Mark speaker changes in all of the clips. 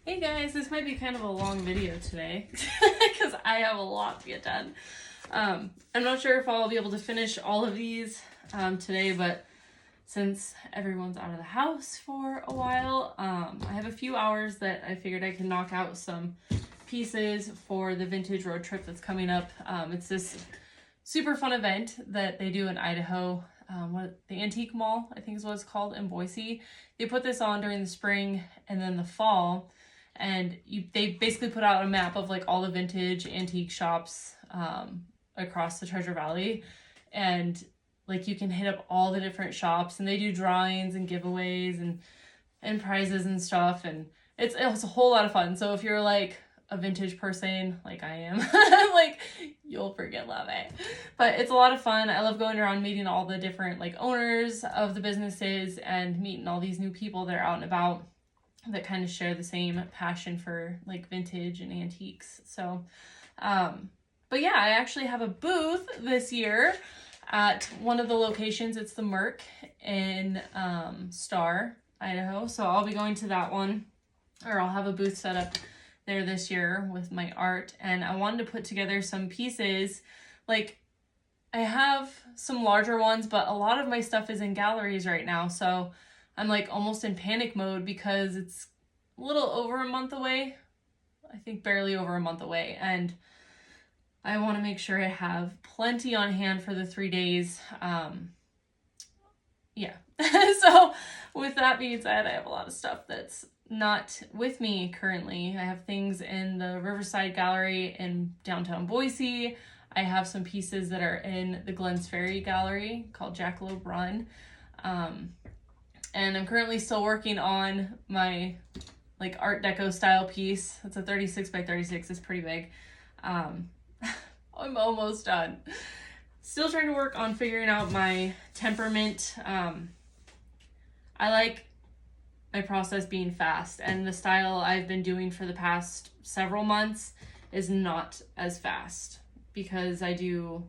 Speaker 1: Hey guys, this might be kind of a long video today because I have a lot to get done. I'm not sure if I'll be able to finish all of these today, but since everyone's out of the house for a while, I have a few hours that I figured I can knock out some pieces for the vintage road trip that's coming up. It's this super fun event that they do in Idaho. The Antique Mall, I think is what it's called, in Boise. They put this on during the spring and then the fall, and they basically put out a map of like all the vintage antique shops across the Treasure Valley, and like you can hit up all the different shops, and they do drawings and giveaways and prizes and stuff, and it's a whole lot of fun. So if you're like a vintage person like I am, like you'll freaking love it. But it's a lot of fun. I love going around meeting all the different like owners of the businesses and meeting all these new people that are out and about that kind of share the same passion for like vintage and antiques. So but yeah, I actually have a booth this year at one of the locations. It's the Merc in Star, Idaho. So I'll be going to that one, or I'll have a booth set up there this year with my art. And I wanted to put together some pieces. Like, I have some larger ones, but a lot of my stuff is in galleries right now. So I'm like almost in panic mode because it's a little over a month away. I think barely over a month away. And I want to make sure I have plenty on hand for the 3 days. Yeah. So with that being said, I have a lot of stuff that's not with me currently. I have things in the Riverside Gallery in downtown Boise. I have some pieces that are in the Glens Ferry Gallery called Jackalope Run. And I'm currently still working on my like Art Deco style piece. It's a 36 by 36. It's pretty big. I'm almost done. Still trying to work on figuring out my temperament. I like my process being fast, and the style I've been doing for the past several months is not as fast because I do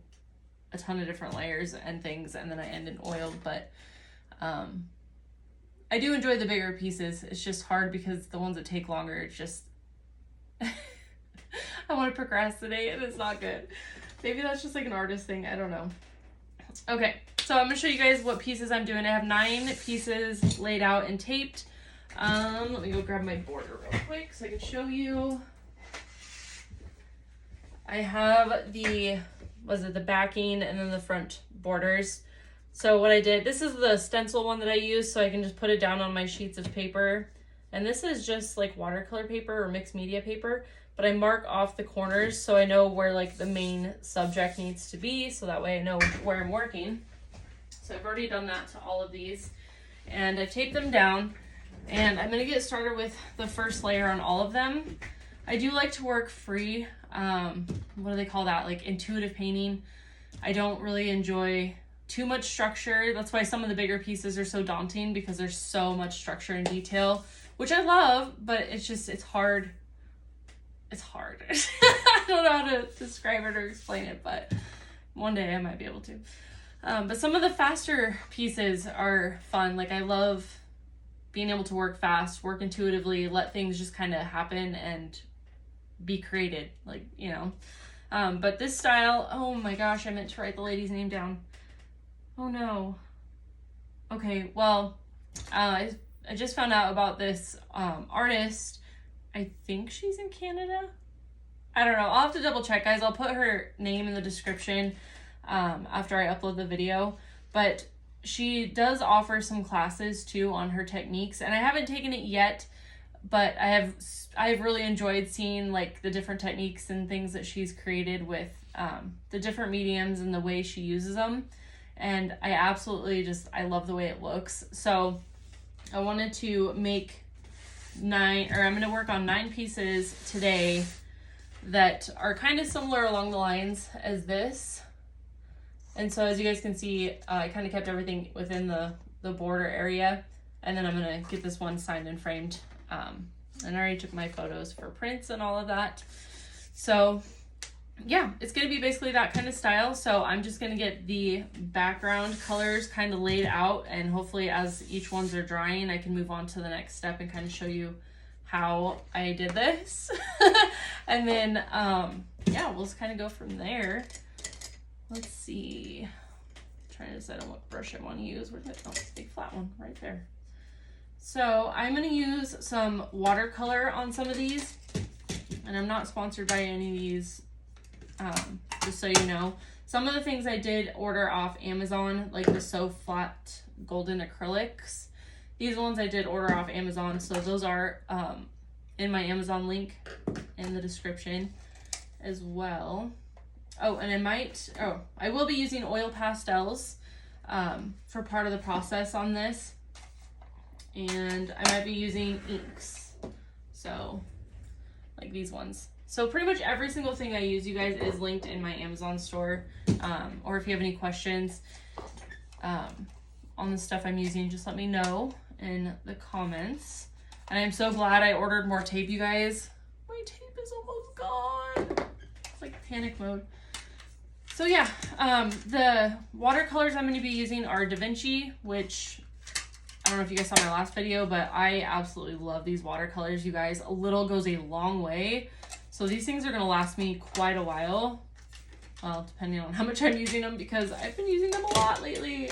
Speaker 1: a ton of different layers and things, and then I end in oil. But I do enjoy the bigger pieces. It's just hard because the ones that take longer, it's just I want to procrastinate and it's not good. Maybe that's just like an artist thing. I don't know. Okay, so I'm going to show you guys what pieces I'm doing. I have 9 pieces laid out and taped. Let me go grab my border real quick so I can show you. I have the backing and then the front borders. So what I did, this is the stencil one that I use, so I can just put it down on my sheets of paper. And this is just like watercolor paper or mixed media paper, but I mark off the corners so I know where like the main subject needs to be, so that way I know where I'm working. So I've already done that to all of these, and I've taped them down, and I'm gonna get started with the first layer on all of them. I do like to work free. What do they call that? Like intuitive painting. I don't really enjoy too much structure. That's why some of the bigger pieces are so daunting, because there's so much structure and detail, which I love, but it's hard. It's hard. I don't know how to describe it or explain it, but one day I might be able to. But some of the faster pieces are fun. Like I love being able to work fast, work intuitively, let things just kind of happen and be created, like, you know. But this style, oh my gosh, I meant to write the lady's name down. Oh no. Okay, well, I just found out about this artist. I think she's in Canada. I don't know. I'll have to double check, guys. I'll put her name in the description after I upload the video. But she does offer some classes too on her techniques, and I haven't taken it yet, but I've really enjoyed seeing like the different techniques and things that she's created with the different mediums and the way she uses them. And I absolutely I love the way it looks. So I wanted to make I'm going to work on 9 pieces today that are kind of similar along the lines as this. And so as you guys can see, I kind of kept everything within the border area. And then I'm going to get this one signed and framed. And I already took my photos for prints and all of that. So yeah, it's going to be basically that kind of style. So I'm just going to get the background colors kind of laid out, and hopefully as each ones are drying, I can move on to the next step and kind of show you how I did this. And then, yeah, we'll just kind of go from there. Let's see. I'm trying to decide on what brush I want to use. Where's my, oh, it's a big flat one right there. So I'm going to use some watercolor on some of these. And I'm not sponsored by any of these, just so you know. Some of the things I did order off Amazon, like the So Flat Golden Acrylics. These ones I did order off Amazon, so those are in my Amazon link in the description as well. Oh, and I will be using oil pastels for part of the process on this. And I might be using inks, so like these ones. So pretty much every single thing I use, you guys, is linked in my Amazon store. Or if you have any questions on the stuff I'm using, just let me know in the comments. And I'm so glad I ordered more tape, you guys. My tape is almost gone. It's like panic mode. So yeah, the watercolors I'm going to be using are Da Vinci, which I don't know if you guys saw my last video, but I absolutely love these watercolors, you guys. A little goes a long way. So these things are going to last me quite a while. Well, depending on how much I'm using them, because I've been using them a lot lately.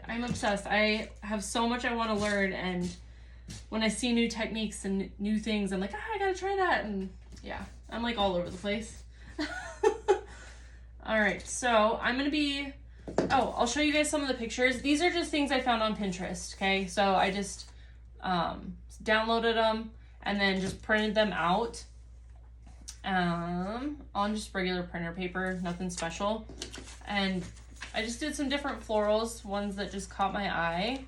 Speaker 1: I'm obsessed. I have so much I want to learn, and when I see new techniques and new things, I'm like, I gotta try that. And yeah, I'm like all over the place. All right, so I'm gonna be, I'll show you guys some of the pictures. These are just things I found on Pinterest, okay? So I just downloaded them and then just printed them out on just regular printer paper, nothing special. And I just did some different florals, ones that just caught my eye.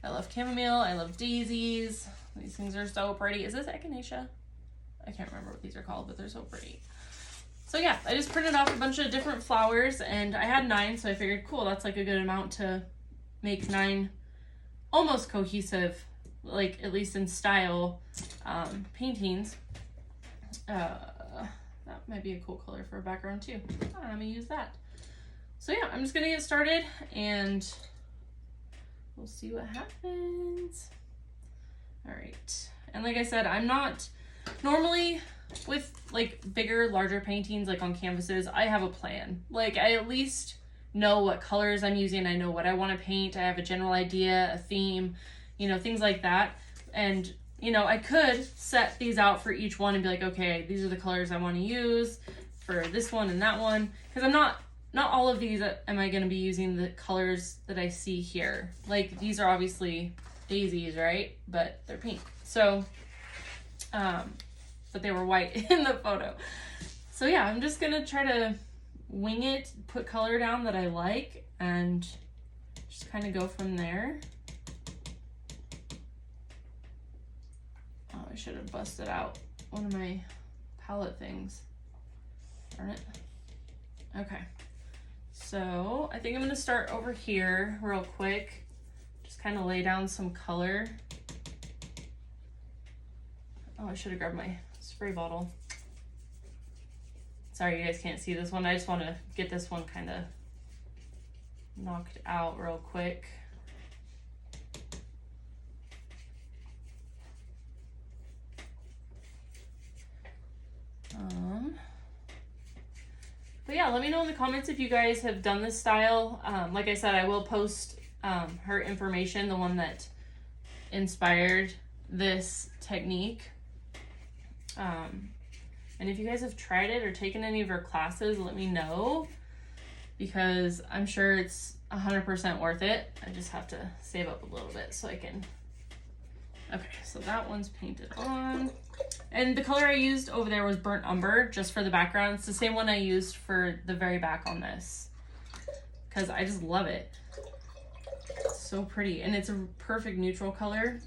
Speaker 1: I love chamomile, I love daisies. These things are so pretty. Is this echinacea? I can't remember what these are called, but they're so pretty. So yeah, I just printed off a bunch of different flowers, and I had 9, so I figured, cool, that's like a good amount to make 9 almost cohesive, like at least in style, paintings. That might be a cool color for a background too. I'm gonna use that. So yeah, I'm just gonna get started and we'll see what happens. All right, and like I said, I'm not normally with like bigger, larger paintings, like on canvases, I have a plan. Like I at least know what colors I'm using. I know what I want to paint. I have a general idea, a theme, you know, things like that. And, you know, I could set these out for each one and be like, okay, these are the colors I want to use for this one and that one. Because I'm not all of these am I going to be using the colors that I see here. Like these are obviously daisies, right? But they're pink. So, but they were white in the photo. So yeah, I'm just gonna try to wing it, put color down that I like, and just kind of go from there. Oh, I should have busted out one of my palette things. Darn it. Okay, so I think I'm gonna start over here real quick. Just kind of lay down some color. Oh, I should have grabbed my spray bottle. Sorry you guys can't see this one. I just want to get this one kind of knocked out real quick. But yeah, let me know in the comments if you guys have done this style. Like I said, I will post her information, the one that inspired this technique. And if you guys have tried it or taken any of her classes, let me know, because I'm sure it's 100% worth it. I just have to save up a little bit so I can. Okay, so that one's painted on. And the color I used over there was Burnt Umber, just for the background. It's the same one I used for the very back on this, because I just love it. It's so pretty, and it's a perfect neutral color,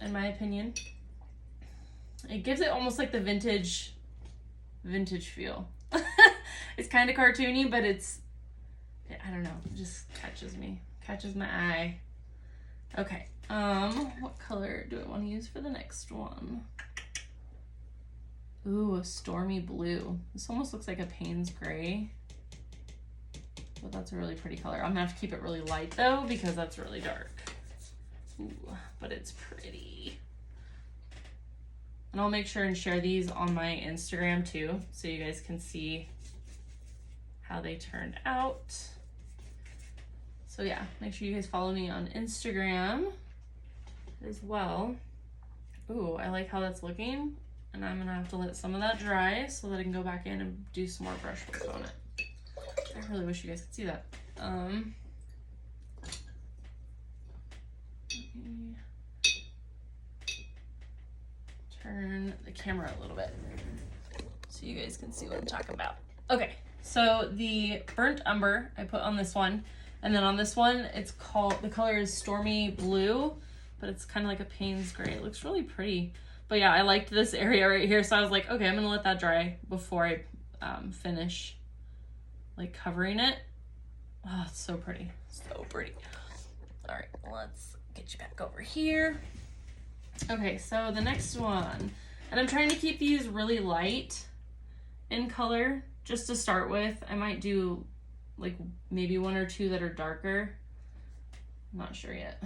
Speaker 1: in my opinion. It gives it almost like the vintage feel. It's kind of cartoony, but it's, I don't know, it just catches my eye. Okay, what color do I want to use for the next one? Ooh, a stormy blue. This almost looks like a Payne's gray, but that's a really pretty color. I'm gonna have to keep it really light though, because that's really dark. Ooh, but it's pretty. And I'll make sure and share these on my Instagram too, so you guys can see how they turned out. So yeah, make sure you guys follow me on Instagram as well. Ooh, I like how that's looking. And I'm gonna have to let some of that dry so that I can go back in and do some more brush work on it. I really wish you guys could see that. Let me turn the camera a little bit so you guys can see what I'm talking about. Okay, so the burnt umber I put on this one, and then on this one it's called, the color is Stormy Blue, but it's kind of like a Payne's gray. It looks really pretty. But yeah, I liked this area right here, so I was like, okay, I'm gonna let that dry before I finish like covering it. Oh, it's so pretty, so pretty. All right, let's get you back over here. Okay, so the next one, and I'm trying to keep these really light in color just to start with. I might do like maybe one or two that are darker. I'm not sure yet.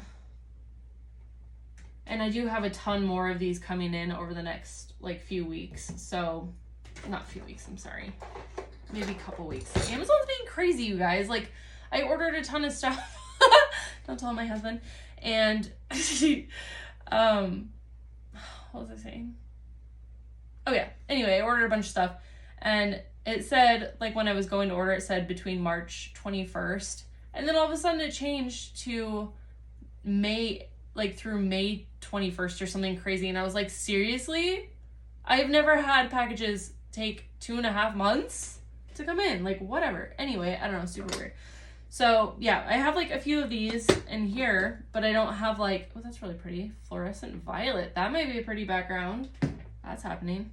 Speaker 1: And I do have a ton more of these coming in over the next like few weeks. So, not few weeks, I'm sorry. Maybe a couple weeks. Amazon's being crazy, you guys. Like, I ordered a ton of stuff. Don't tell my husband. And, what was I saying? Oh yeah. Anyway, I ordered a bunch of stuff. And it said, like when I was going to order, it said between March 21st. And then all of a sudden it changed to May, like through May 21st or something crazy. And I was like, seriously? I've never had packages take 2.5 months to come in. Like, whatever. Anyway, I don't know, super weird. So yeah, I have like a few of these in here, but I don't have like, oh, that's really pretty. Fluorescent violet. That might be a pretty background. That's happening.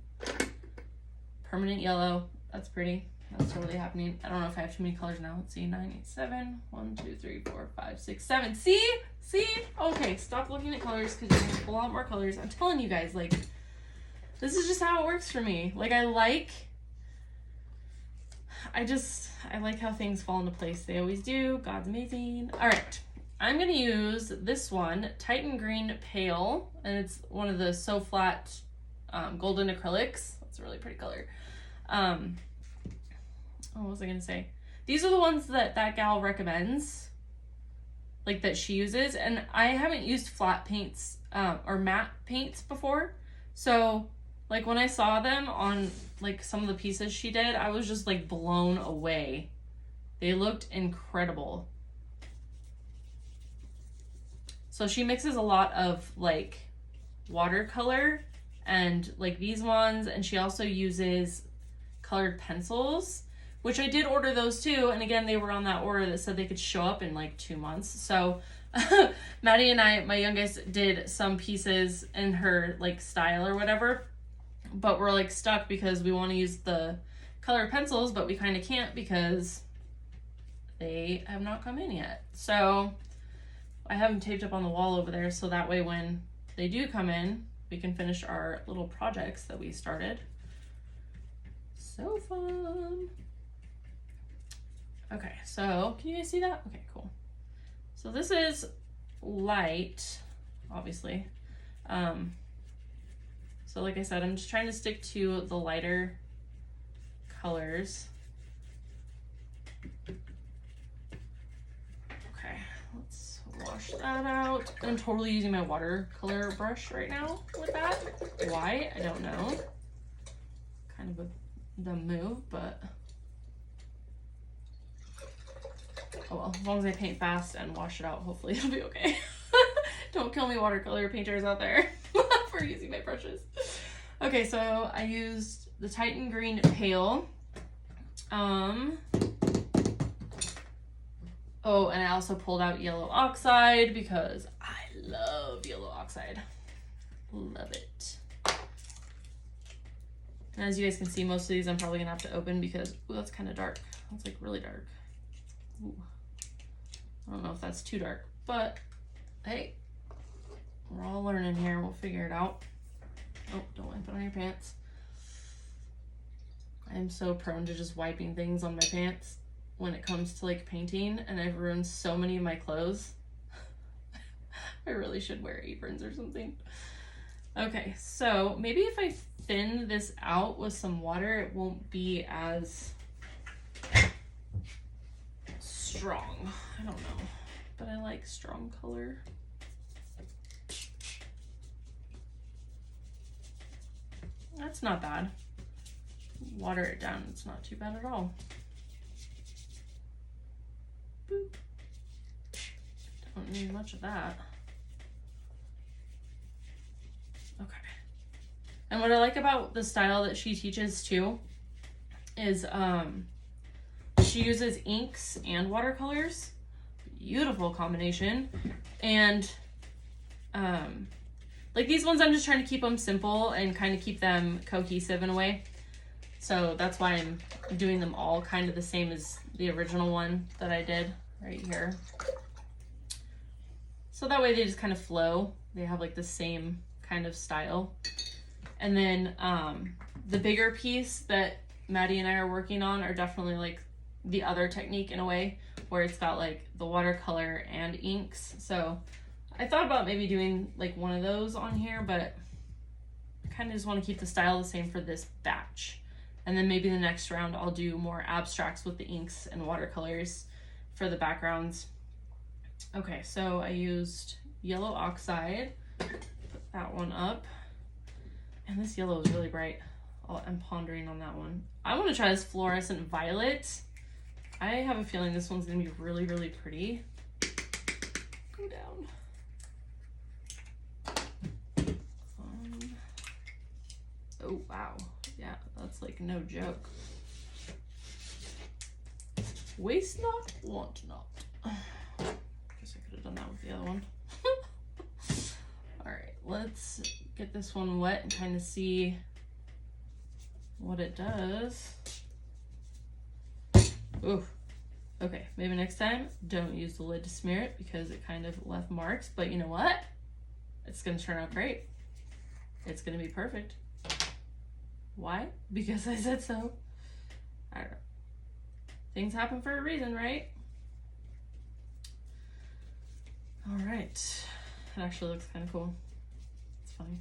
Speaker 1: Permanent yellow. That's pretty. That's totally happening. I don't know if I have too many colors now. Let's see. 9, 8, 7. 1, 2, 3, 4, 5, 6, 7. See? See? Okay, stop looking at colors because you're going to pull out more colors. I'm telling you guys, like, this is just how it works for me. Like, I like how things fall into place. They always do. God's amazing. All right. I'm going to use this one, Titan Green Pale, and it's one of the So Flat golden acrylics. That's a really pretty color. What was I gonna say? These are the ones that gal recommends, like that she uses, and I haven't used flat paints or matte paints before, so like when I saw them on like some of the pieces she did, I was just like blown away. They looked incredible. So she mixes a lot of like watercolor and like these ones, and she also uses colored pencils, which I did order those too. And again, they were on that order that said they could show up in like 2 months. So Maddie and I, my youngest, did some pieces in her like style or whatever, but we're like stuck because we want to use the colored pencils, but we kind of can't because they have not come in yet. So I have them taped up on the wall over there, so that way when they do come in, we can finish our little projects that we started. So fun. Okay, so can you guys see that? Okay, cool. So this is light, obviously. So like I said, I'm just trying to stick to the lighter colors. Okay, let's wash that out. I'm totally using my watercolor brush right now with that. Why? I don't know. Kind of a dumb move, but oh well, as long as I paint fast and wash it out, hopefully it'll be okay. Don't kill me, watercolor painters out there, for using my brushes. Okay, so I used the Titan Green Pale. Oh, and I also pulled out yellow oxide because I love yellow oxide. Love it. And as you guys can see, most of these I'm probably gonna have to open because, ooh, that's kind of dark. That's like really dark. Ooh. I don't know if that's too dark, but hey, we're all learning here. We'll figure it out. Oh, don't wipe it on your pants. I'm so prone to just wiping things on my pants when it comes to like painting, and I've ruined so many of my clothes. I really should wear aprons or something. Okay, so maybe if I thin this out with some water, it won't be as strong. I don't know, but I like strong color. That's not bad. Water it down, it's not too bad at all. Boop. Don't need much of that. Okay. And what I like about the style that she teaches too is she uses inks and watercolors. Beautiful combination. And like these ones, I'm just trying to keep them simple and kind of keep them cohesive in a way. So that's why I'm doing them all kind of the same as the original one that I did right here. So that way they just kind of flow. They have like the same kind of style. And then the bigger piece that Maddie and I are working on are definitely like the other technique in a way, where it's got like the watercolor and inks. So I thought about maybe doing like one of those on here, but I kind of just want to keep the style the same for this batch. And then maybe the next round I'll do more abstracts with the inks and watercolors for the backgrounds. Okay, so I used yellow oxide, put that one up. And this yellow is really bright. I'm pondering on that one. I want to try this fluorescent violet. I have a feeling this one's gonna be really, really pretty. Go down. Oh, wow. Yeah, that's like no joke. Waste not, want not. Guess I could have done that with the other one. All right, let's get this one wet and kind of see what it does. Ooh. Okay, maybe next time don't use the lid to smear it because it kind of left marks, but you know what? It's gonna turn out great. It's gonna be perfect. Why? Because I said so. I don't know. Things happen for a reason, right? All right. It actually looks kind of cool. It's funny.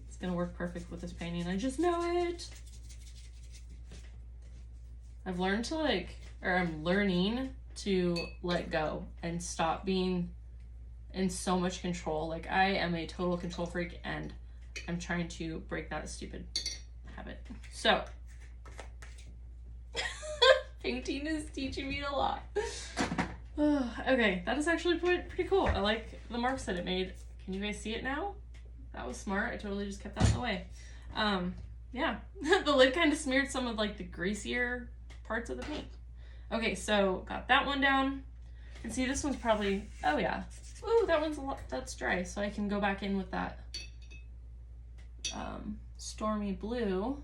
Speaker 1: It's gonna work perfect with this painting. I just know it. I've learned to I'm learning to let go and stop being in so much control. Like I am a total control freak and I'm trying to break that stupid habit. So painting is teaching me a lot. Okay, that is actually pretty cool. I like the marks that it made. Can you guys see it now? That was smart. I totally just kept that in the way. Yeah, the lid kind of smeared some of like the greasier parts of the paint. Okay, so got that one down. And see, this one's probably, oh yeah. Ooh, that one's that's dry. So I can go back in with that stormy blue.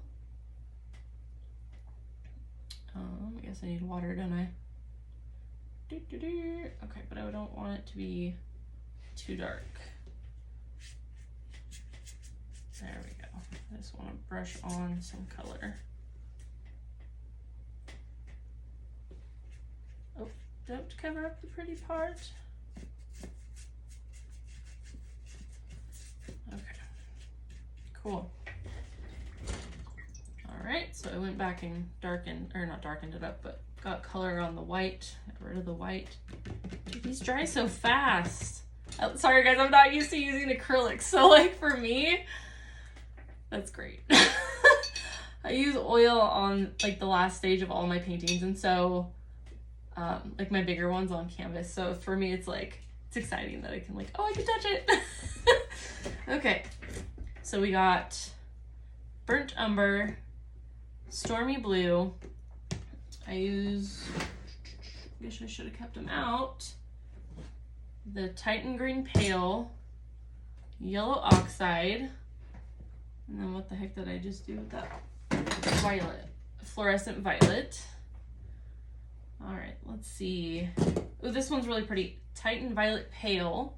Speaker 1: I guess I need water, don't I? Okay, but I don't want it to be too dark. There we go. I just want to brush on some color. Oh, don't cover up the pretty part. Okay, cool. All right, so I went back and not darkened it up, but got color on the white, got rid of the white. Dude, these dry so fast. Oh, sorry guys, I'm not used to using acrylics, so like for me, that's great. I use oil on like the last stage of all my paintings, and so like my bigger ones on canvas. So for me, it's like, it's exciting that I can like, oh, I can touch it. Okay, so we got burnt umber, stormy blue. I guess I should have kept them out. The Titan Green Pale, yellow oxide, and then what the heck did I just do with that? Violet, fluorescent violet. All right, let's see. Oh, this one's really pretty. Titan Violet Pale.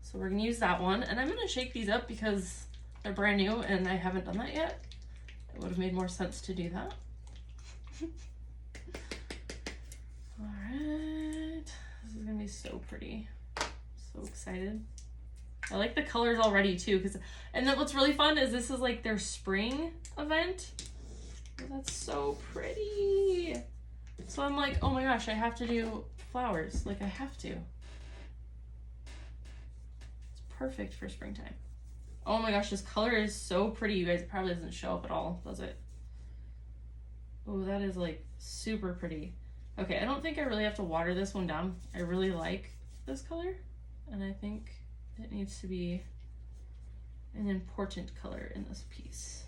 Speaker 1: So we're gonna use that one, and I'm gonna shake these up because they're brand new and I haven't done that yet. It would have made more sense to do that. All right, this is gonna be so pretty. So excited. I like the colors already too, and then what's really fun is this is like their spring event. Oh, that's so pretty. So I'm like, oh my gosh, I have to do flowers. Like I have to. It's perfect for springtime. Oh my gosh, this color is so pretty, you guys. It probably doesn't show up at all, does it? Oh, that is like super pretty. Okay, I don't think I really have to water this one down. I really like this color, and I think it needs to be an important color in this piece.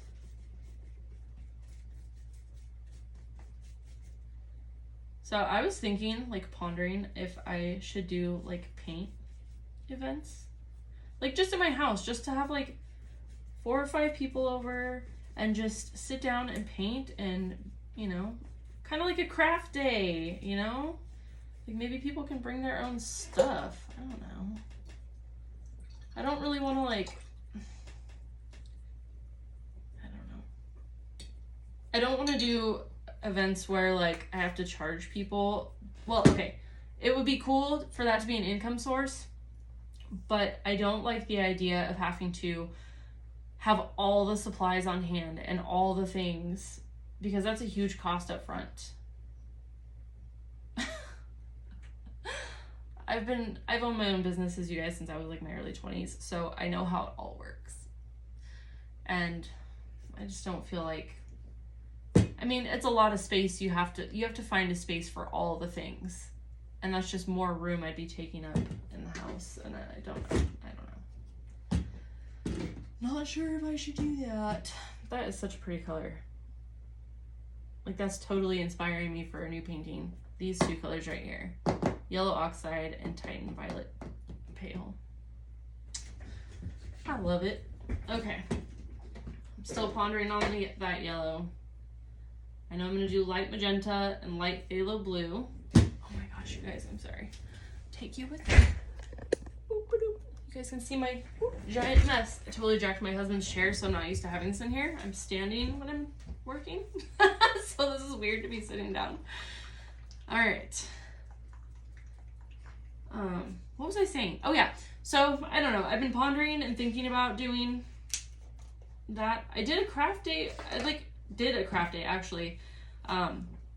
Speaker 1: So I was thinking, like pondering if I should do like paint events. Like just in my house, just to have like 4 or 5 people over and just sit down and paint and, you know, kind of like a craft day, you know? Like maybe people can bring their own stuff. I don't know. I don't really want to like, I don't know. I don't want to do events where like I have to charge people. Well, okay. It would be cool for that to be an income source, but I don't like the idea of having to have all the supplies on hand and all the things, because that's a huge cost up front. I've owned my own businesses, you guys, since I was like my early 20s, so I know how it all works. And I just don't feel like, I mean, it's a lot of space. You have to find a space for all the things. And that's just more room I'd be taking up in the house, and I don't know. Not sure if I should do that. That is such a pretty color. Like that's totally inspiring me for a new painting. These 2 colors right here. Yellow Oxide and Titan Violet Pale. I love it. Okay. I'm still pondering on that yellow. I know I'm going to do light magenta and light phthalo blue. Oh my gosh, you guys, I'm sorry. Take you with me. You guys can see my giant mess. I totally jacked my husband's chair, so I'm not used to having this in here. I'm standing when I'm working. So this is weird to be sitting down. All right. What was I saying? Oh yeah. So I don't know. I've been pondering and thinking about doing that. I did a craft day. I did a craft day actually,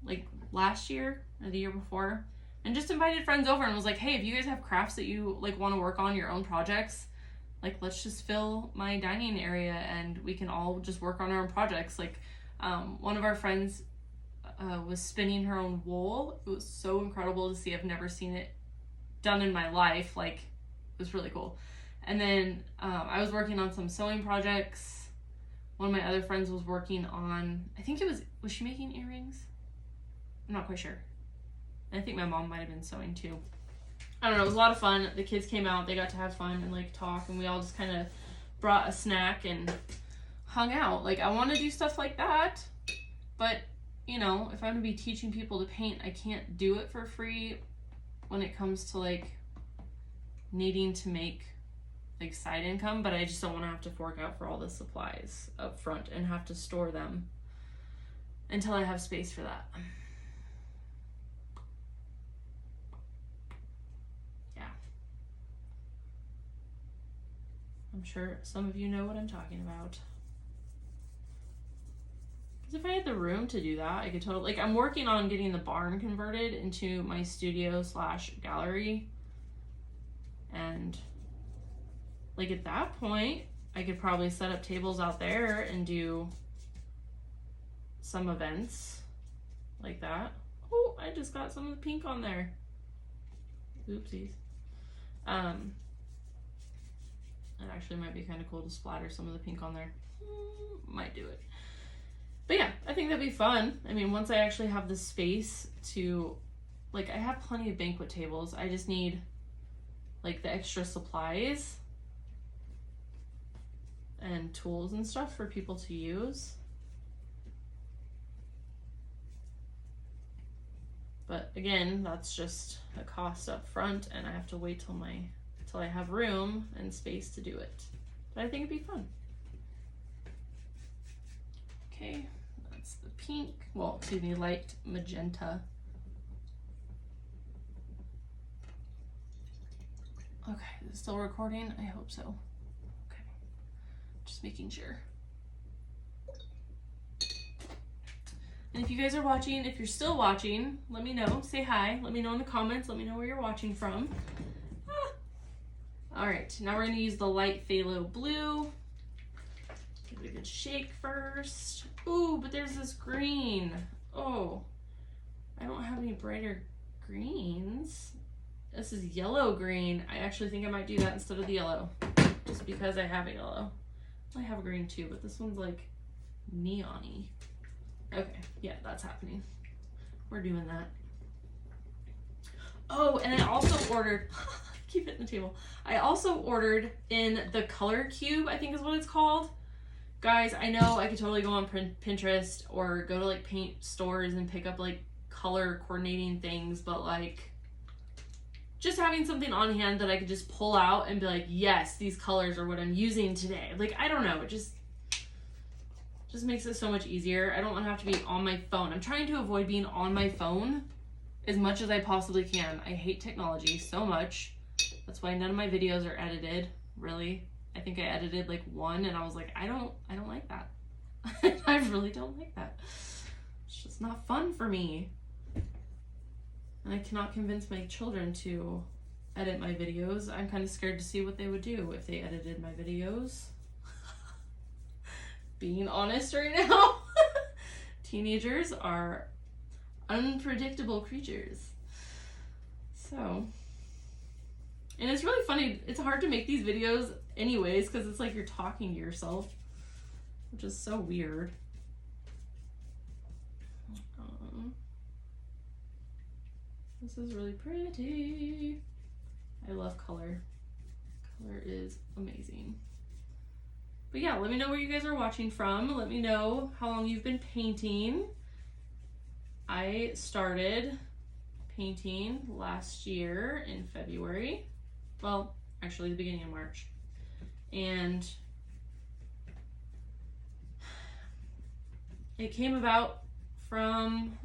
Speaker 1: like last year or the year before, and just invited friends over and was like, hey, if you guys have crafts that you like want to work on, your own projects, like let's just fill my dining area and we can all just work on our own projects. Like one of our friends was spinning her own wool. It was so incredible to see. I've never seen it done in my life. Like it was really cool. And then I was working on some sewing projects. One of my other friends was working on, I think was she making earrings? I'm not quite sure. And I think my mom might have been sewing too. I don't know, it was a lot of fun. The kids came out, they got to have fun and like talk, and we all just kind of brought a snack and hung out. Like I want to do stuff like that, but you know, if I'm gonna be teaching people to paint, I can't do it for free when it comes to like needing to make like side income, but I just don't want to have to fork out for all the supplies up front and have to store them until I have space for that. Yeah. I'm sure some of you know what I'm talking about. Because if I had the room to do that, I could totally, like I'm working on getting the barn converted into my studio / gallery. And like at that point, I could probably set up tables out there and do some events like that. Oh, I just got some of the pink on there. Oopsies. It actually might be kind of cool to splatter some of the pink on there. Might do it. But yeah, I think that'd be fun. I mean, once I actually have the space to, like, I have plenty of banquet tables. I just need like the extra supplies and tools and stuff for people to use. But again, that's just a cost up front, and I have to wait till I have room and space to do it. But I think it'd be fun. Okay, that's the pink. Well, excuse me, light magenta. Okay, Is it still recording? I hope so. Okay. Just making sure. And if you guys are watching, if you're still watching, let me know. Say hi. Let me know in the comments. Let me know where you're watching from. All right, now we're going to use the light phthalo blue. Give it a good shake first. Ooh, but there's this green. Oh, I don't have any brighter greens. This is yellow green. I actually think I might do that instead of the yellow, just because I have a yellow. I have a green too, but this one's like neon-y. Okay, yeah, that's happening. We're doing that. Oh, and I also ordered, keep it in the table. I also ordered in the color cube, I think is what it's called. Guys, I know I could totally go on Pinterest or go to like paint stores and pick up like color coordinating things, but like just having something on hand that I could just pull out and be like, yes, these colors are what I'm using today. Like, I don't know, it just makes it so much easier. I don't want to have to be on my phone. I'm trying to avoid being on my phone as much as I possibly can. I hate technology so much. That's why none of my videos are edited, really. I think I edited like one and I was like, I don't like that. I really don't like that. It's just not fun for me. And I cannot convince my children to edit my videos. I'm kind of scared to see what they would do if they edited my videos. Being honest right now. Teenagers are unpredictable creatures. So, and it's really funny. It's hard to make these videos anyways because it's like you're talking to yourself, which is so weird. This is really pretty. I love color. Color is amazing. But yeah, let me know where you guys are watching from. Let me know how long you've been painting. I started painting last year in February. Well, actually the beginning of March. And it came about from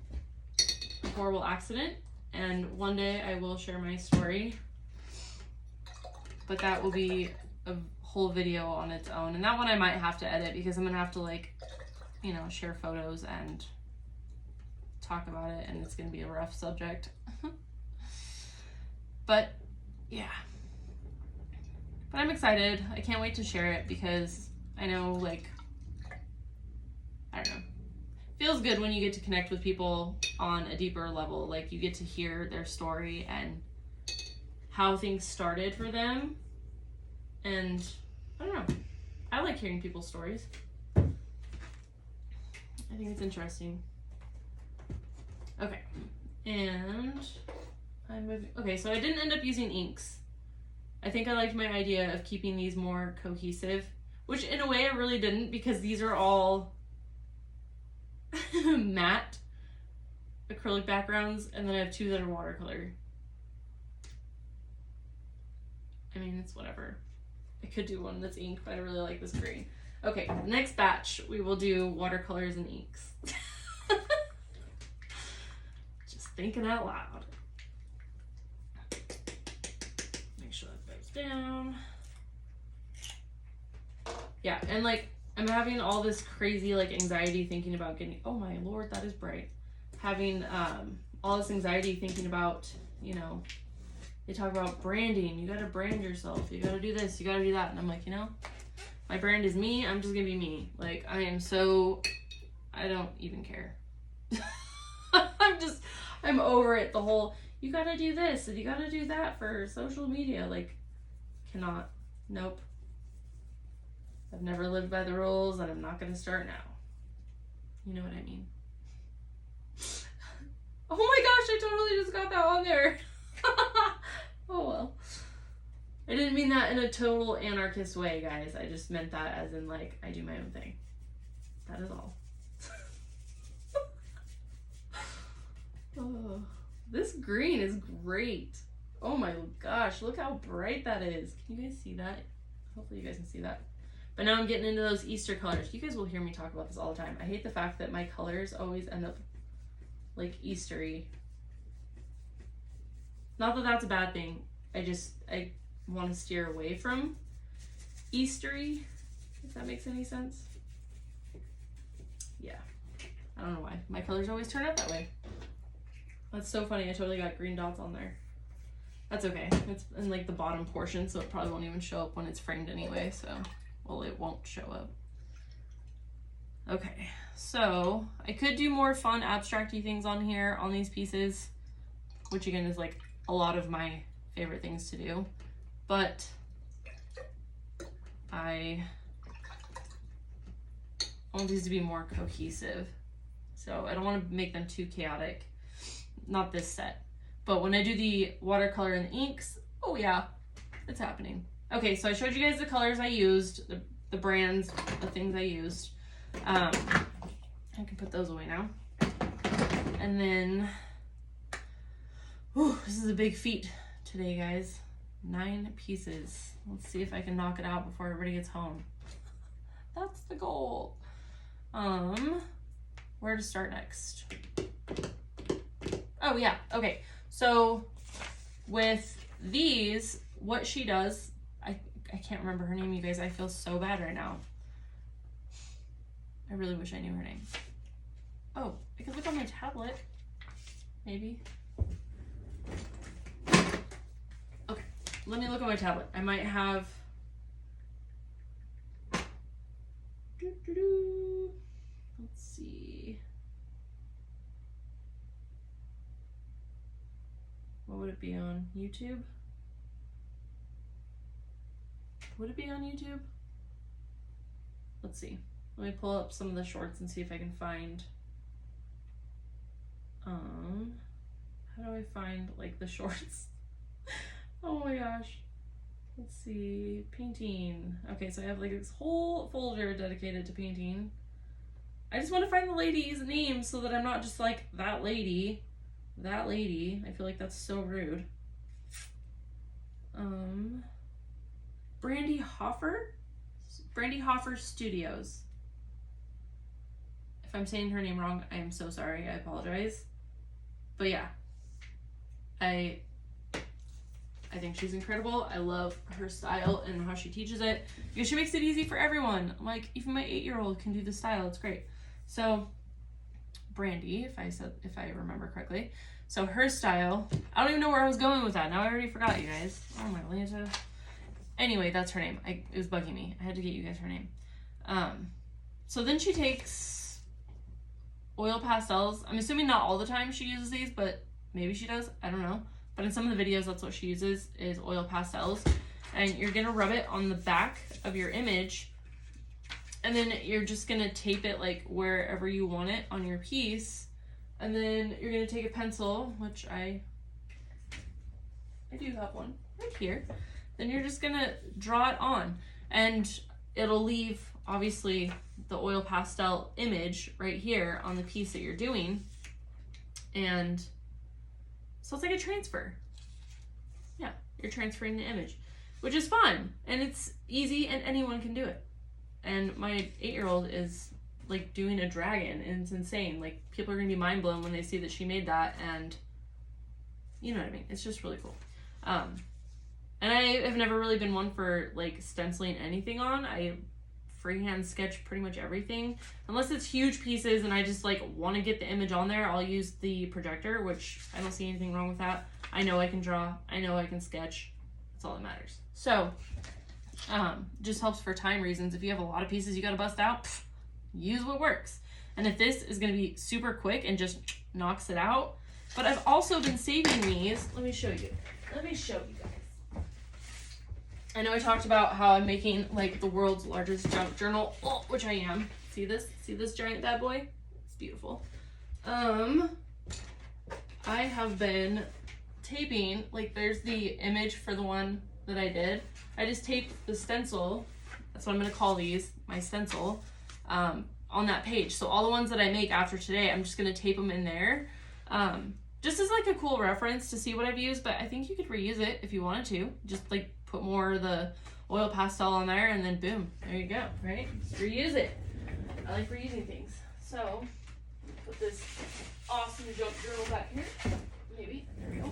Speaker 1: a horrible accident. And one day I will share my story. But that will be a whole video on its own, and that one I might have to edit because I'm gonna have to like, you know, share photos and talk about it, and it's gonna be a rough subject. But yeah, but I'm excited. I can't wait to share it because I know, like, I don't know, feels good when you get to connect with people on a deeper level. Like, you get to hear their story and how things started for them. And I don't know, I like hearing people's stories. I think it's interesting. Okay, and I'm moving. Okay, so I didn't end up using inks. I think I liked my idea of keeping these more cohesive, which in a way I really didn't, because these are all matte acrylic backgrounds, and then I have two that are watercolor. I mean, it's whatever. I could do one that's ink, but I really like this green. Okay, next batch, we will do watercolors and inks. Just thinking out loud. Make sure that goes down. Yeah, and like, I'm having all this crazy like anxiety thinking about getting, oh my lord, that is bright. Having all this anxiety thinking about, you know, they talk about branding. You gotta brand yourself. You gotta do this. You gotta do that. And I'm like, you know, my brand is me. I'm just gonna be me. Like, I don't even care. I'm over it. The whole, you gotta do this and you gotta do that for social media. Like, cannot. Nope. I've never lived by the rules and I'm not gonna start now. You know what I mean? Oh my gosh, I totally just got that on there. Oh well. I didn't mean that in a total anarchist way, guys. I just meant that as in, like, I do my own thing. That is all. Oh, this green is great. Oh my gosh, look how bright that is. Can you guys see that? Hopefully you guys can see that. But now I'm getting into those Easter colors. You guys will hear me talk about this all the time. I hate the fact that my colors always end up like Eastery. Not that that's a bad thing. I want to steer away from Eastery, if that makes any sense. Yeah, I don't know why. My colors always turn out that way. That's so funny. I totally got green dots on there. That's okay. It's in like the bottom portion, so it probably won't even show up when it's framed anyway, so, well, it won't show up. Okay, so I could do more fun abstract-y things on here on these pieces, which again is like a lot of my favorite things to do, but I want these to be more cohesive. So I don't want to make them too chaotic. Not this set. But when I do the watercolor and the inks, oh yeah, it's happening. Okay, so I showed you guys the colors I used, the brands, the things I used. I can put those away now. And then, whew, this is a big feat today, guys. 9 pieces. Let's see if I can knock it out before everybody gets home. That's the goal. Where to start next? Oh yeah, okay. So with these, what she does, I can't remember her name, you guys. I feel so bad right now. I really wish I knew her name. Oh, I could look on my tablet, maybe. Okay, let me look on my tablet. I might have... Let's see. What would it be on? YouTube? Would it be on YouTube? Let's see. Let me pull up some of the shorts and see if I can find, how do I find like the shorts? Oh my gosh. Let's see, painting. Okay, so I have like this whole folder dedicated to painting. I just want to find the lady's name so that I'm not just like, that lady. That lady. I feel like that's so rude. Brandi Hofer? Brandi Hofer Studios. If I'm saying her name wrong, I am so sorry. I apologize. But yeah, I think she's incredible. I love her style and how she teaches it because she makes it easy for everyone. Like, even my 8-year-old can do the style. It's great. So Brandi, if I remember correctly. So her style, I don't even know where I was going with that. Now I already forgot, you guys. Oh my Lanta. Anyway, that's her name. It was bugging me. I had to get you guys her name. So then she takes oil pastels. I'm assuming not all the time she uses these, but maybe she does. I don't know. But in some of the videos, that's what she uses, is oil pastels. And you're gonna rub it on the back of your image, and then you're just gonna tape it like wherever you want it on your piece. And then you're gonna take a pencil, which I do have one right here. Then you're just gonna draw it on, and it'll leave obviously the oil pastel image right here on the piece that you're doing. And so it's like a transfer. Yeah, you're transferring the image, which is fun and it's easy and anyone can do it. And my 8-year-old is like doing a dragon and it's insane. Like, people are gonna be mind blown when they see that she made that, and you know what I mean? It's just really cool. And I have never really been one for like stenciling anything on. I freehand sketch pretty much everything. Unless it's huge pieces and I just like want to get the image on there, I'll use the projector, which I don't see anything wrong with that. I know I can draw. I know I can sketch. That's all that matters. So, just helps for time reasons. If you have a lot of pieces you got to bust out, use what works. And if this is going to be super quick and just knocks it out. But I've also been saving these. Let me show you. Let me show you guys. I know I talked about how I'm making like the world's largest junk journal, which I am. See this? See this giant bad boy? It's beautiful. I have been taping, like there's the image for the one that I did. I just taped the stencil, that's what I'm gonna call these, my stencil, on that page. So all the ones that I make after today, I'm just gonna tape them in there. Just as like a cool reference to see what I've used, but I think you could reuse it if you wanted to. Just like put more of the oil pastel on there and then boom, there you go, right? Reuse it. I like reusing things. So, put this awesome junk journal back here. Maybe, there we go.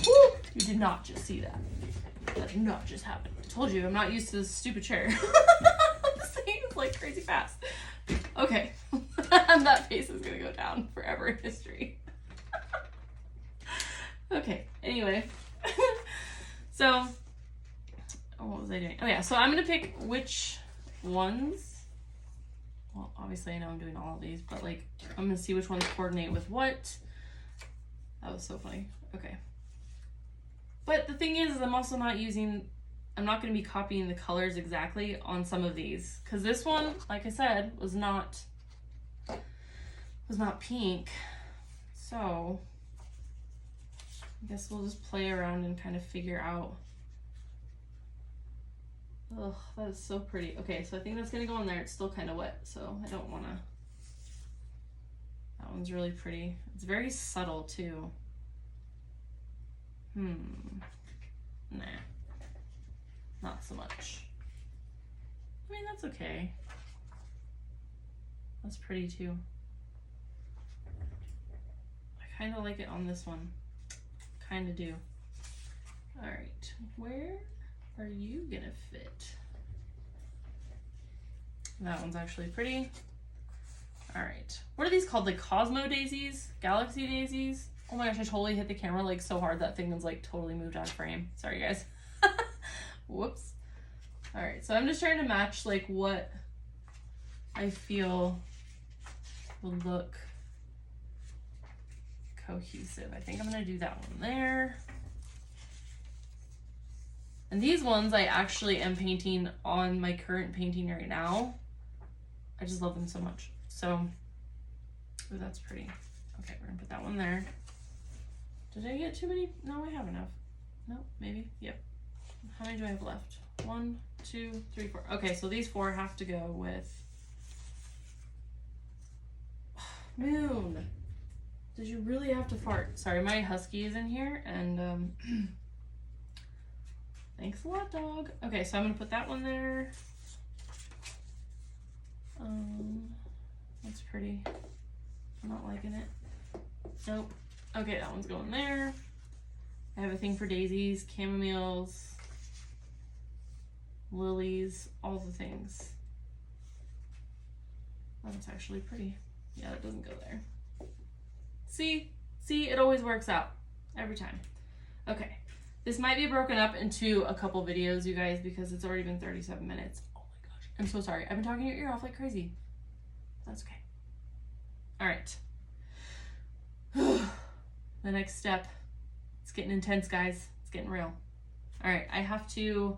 Speaker 1: Woo! You did not just see that. That did not just happen. I told you, I'm not used to this stupid chair. This thing is like crazy fast. Okay. That face is gonna go down forever in history. Okay, anyway. So, what was I doing? Oh yeah, so I'm gonna pick which ones. Well, obviously I know I'm doing all of these, but like, I'm gonna see which ones coordinate with what. That was so funny. Okay. But the thing is I'm also not using, I'm not going to be copying the colors exactly on some of these. Because this one, like I said, was not pink. So, I guess we'll just play around and kind of figure out. Ugh, that is so pretty. Okay, so I think that's going to go in there. It's still kind of wet, so I don't want to. That one's really pretty. It's very subtle too. Nah, not so much. I mean, that's okay. That's pretty too. I kind of like it on this one. Kind of do. All right, where are you gonna fit? That one's actually pretty. All right, what are these called? Like Cosmo daisies? Galaxy daisies? Oh my gosh, I totally hit the camera like so hard that thing was like totally moved out of frame. Sorry guys. Whoops. All right, so I'm just trying to match like what I feel will look cohesive. I think I'm gonna do that one there. And these ones I actually am painting on my current painting right now. I just love them so much. So, ooh, that's pretty. Okay, we're gonna put that one there. Did I get too many? No, I have enough. No, maybe. Yep. How many do I have left? 1, 2, 3, 4. Okay, so these 4 have to go with Moon. Did you really have to fart? Sorry, my husky is in here, and thanks a lot, dog. Okay, so I'm gonna put that one there. That's pretty. I'm not liking it. Nope. Okay, that one's going there. I have a thing for daisies, chamomiles, lilies, all the things. That one's actually pretty. Yeah, that doesn't go there. See, it always works out every time. Okay, this might be broken up into a couple videos, you guys, because it's already been 37 minutes. Oh my gosh, I'm so sorry. I've been talking your ear off like crazy. That's okay. All right. The next step. It's getting intense, guys. It's getting real. All right, I have to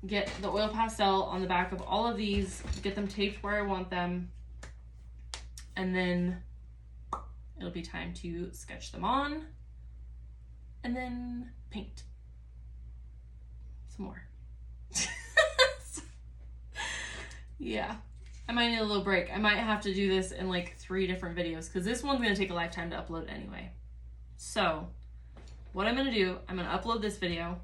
Speaker 1: get the oil pastel on the back of all of these, get them taped where I want them, and then it'll be time to sketch them on and then paint some more. Yeah, I might need a little break. I might have to do this in like 3 different videos because this one's gonna take a lifetime to upload anyway. So what I'm gonna do, I'm gonna upload this video.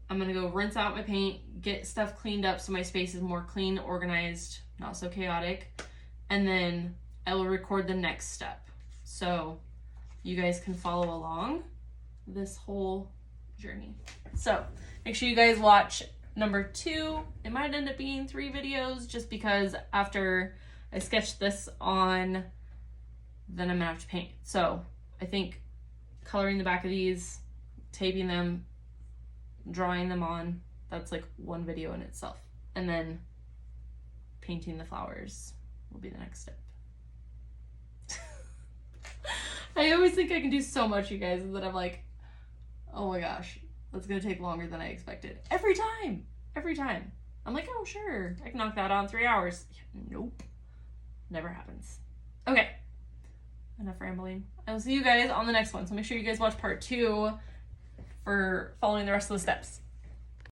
Speaker 1: I'm gonna go rinse out my paint, get stuff cleaned up so my space is more clean, organized, not so chaotic, and then I will record the next step. So you guys can follow along this whole journey. So make sure you guys watch number 2. It might end up being 3 videos just because after I sketch this on, then I'm gonna have to paint. So I think coloring the back of these, taping them, drawing them on, that's like 1 video in itself. And then painting the flowers will be the next step. I always think I can do so much, you guys, and then I'm like, oh my gosh, that's gonna take longer than I expected. Every time. I'm like, oh sure, I can knock that out in 3 hours. Nope. Never happens. Okay. Enough rambling. I will see you guys on the next one. So make sure you guys watch part 2 for following the rest of the steps.